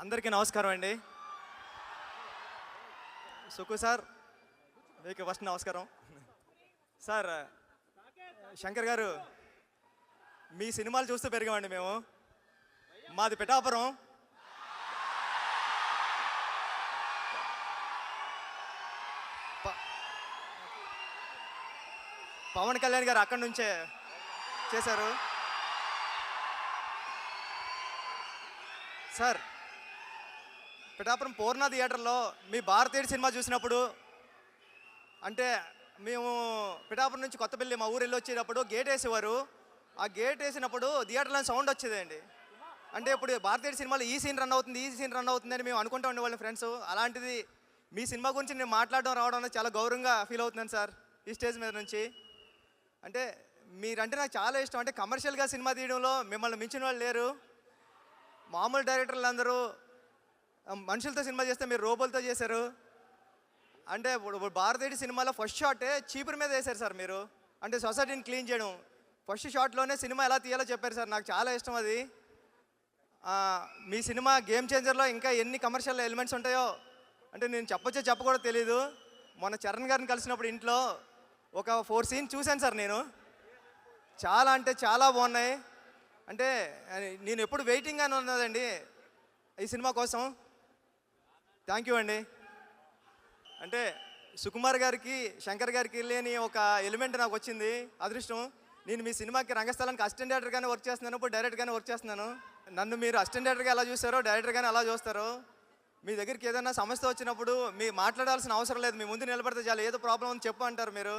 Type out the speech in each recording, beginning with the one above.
అందరికీ నమస్కారం అండి. సుకు సార్ మీకు ఫస్ట్ నమస్కారం. సార్ శంకర్ గారు, మీ సినిమాలు చూస్తూ పెరిగామండి మేము. మాది పిఠాపురం. పవన్ కళ్యాణ్ గారు అక్కడి నుంచే చేశారు. సార్ పిఠాపురం పూర్ణ థియేటర్లో మీ భారతీయుడు సినిమా చూసినప్పుడు, అంటే మేము పిఠాపురం నుంచి కొత్తపల్లి మా ఊరు వెళ్ళి వచ్చేటప్పుడు గేట్ వేసేవారు. ఆ గేట్ వేసినప్పుడు థియేటర్లో సౌండ్ వచ్చేదండి. అంటే ఇప్పుడు భారతీయుడు సినిమాలో ఈ సీన్ రన్ అవుతుంది, ఈ సీన్ రన్ అవుతుంది అని మేము అనుకుంటూ ఉండేవాళ్ళం ఫ్రెండ్స్. అలాంటిది మీ సినిమా గురించి నేను మాట్లాడడం రావడం అనేది చాలా గౌరవంగా ఫీల్ అవుతున్నాను సార్ ఈ స్టేజ్ మీద నుంచి. అంటే మీరంటే నాకు చాలా ఇష్టం. అంటే కమర్షియల్గా సినిమా తీయడంలో మిమ్మల్ని మించిన వాళ్ళు లేరు. మామూలు డైరెక్టర్లు అందరూ మనుషులతో సినిమా చేస్తే మీరు రోబోలతో చేశారు. అంటే ఇప్పుడు భారతీయుడి సినిమాలో ఫస్ట్ షాటే చీపురు మీద వేశారు సార్ మీరు. అంటే సొసైటీని క్లీన్ చేయడం ఫస్ట్ షాట్లోనే సినిమా ఎలా తీయాలో చెప్పారు సార్. నాకు చాలా ఇష్టం అది. మీ సినిమా గేమ్ చేంజర్లో ఇంకా ఎన్ని కమర్షియల్ ఎలిమెంట్స్ ఉంటాయో అంటే నేను చెప్పొచ్చో చెప్పకూడదు తెలీదు. మొన్న చరణ్ గారిని కలిసినప్పుడు ఇంట్లో ఒక 4 సీన్ చూశాను సార్ నేను. చాలా అంటే చాలా బాగున్నాయి. అంటే నేను ఎప్పుడు వెయిటింగ్ అని ఉన్నదండి ఈ సినిమా కోసం. థ్యాంక్ యూ అండి. అంటే సుకుమార్ గారికి శంకర్ గారికి లేని ఒక ఎలిమెంట్ నాకు వచ్చింది, అదృష్టం. నేను మీ సినిమాకి రంగస్థలానికి అసిస్టెంట్ డైరెక్టర్గానే వర్క్ చేస్తున్నాను, ఇప్పుడు డైరెక్ట్గానే వర్క్ చేస్తున్నాను. నన్ను మీరు అసిస్టెంట్ డైరెక్టర్గా ఎలా చూస్తారో డైరెక్టర్గానే అలా చూస్తారు. మీ దగ్గరికి ఏదైనా సమస్య వచ్చినప్పుడు మీ మాట్లాడాల్సిన అవసరం లేదు, మీ ముందు నిలబడితే చాలు. ఏదో ప్రాబ్లం ఉంది చెప్పు అంటారు, మీరు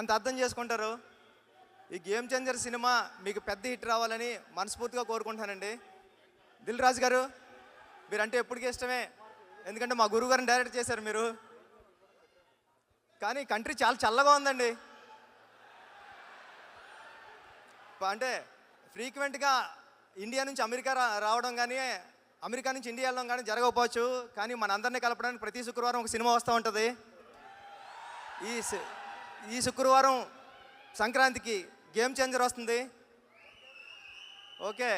అంత అర్థం చేసుకుంటారు. ఈ గేమ్ చేంజర్ సినిమా మీకు పెద్ద హిట్ రావాలని మనస్ఫూర్తిగా కోరుకుంటానండి. దిల్ రాజు గారు, మీరంటే ఎప్పటికీ ఇష్టమే, ఎందుకంటే మా గురువు గారిని డైరెక్ట్ చేశారు మీరు. కానీ కంట్రీ చాలా చల్లగా ఉందండి. అంటే ఫ్రీక్వెంట్గా ఇండియా నుంచి అమెరికా రావడం కానీ అమెరికా నుంచి ఇండియా వెళ్ళడం కానీ జరగకపోవచ్చు, కానీ మన అందరినీ కలపడానికి ప్రతి శుక్రవారం ఒక సినిమా వస్తూ ఉంటుంది. ఈ శుక్రవారం సంక్రాంతికి గేమ్ చేంజర్ వస్తుంది. ఓకే,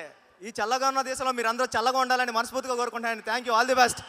ఈ చల్లగా ఉన్న దేశంలో మీరు అందరూ చల్లగా ఉండాలని మనస్ఫూర్తిగా కోరుకుంటానండి. Thank you, all the best.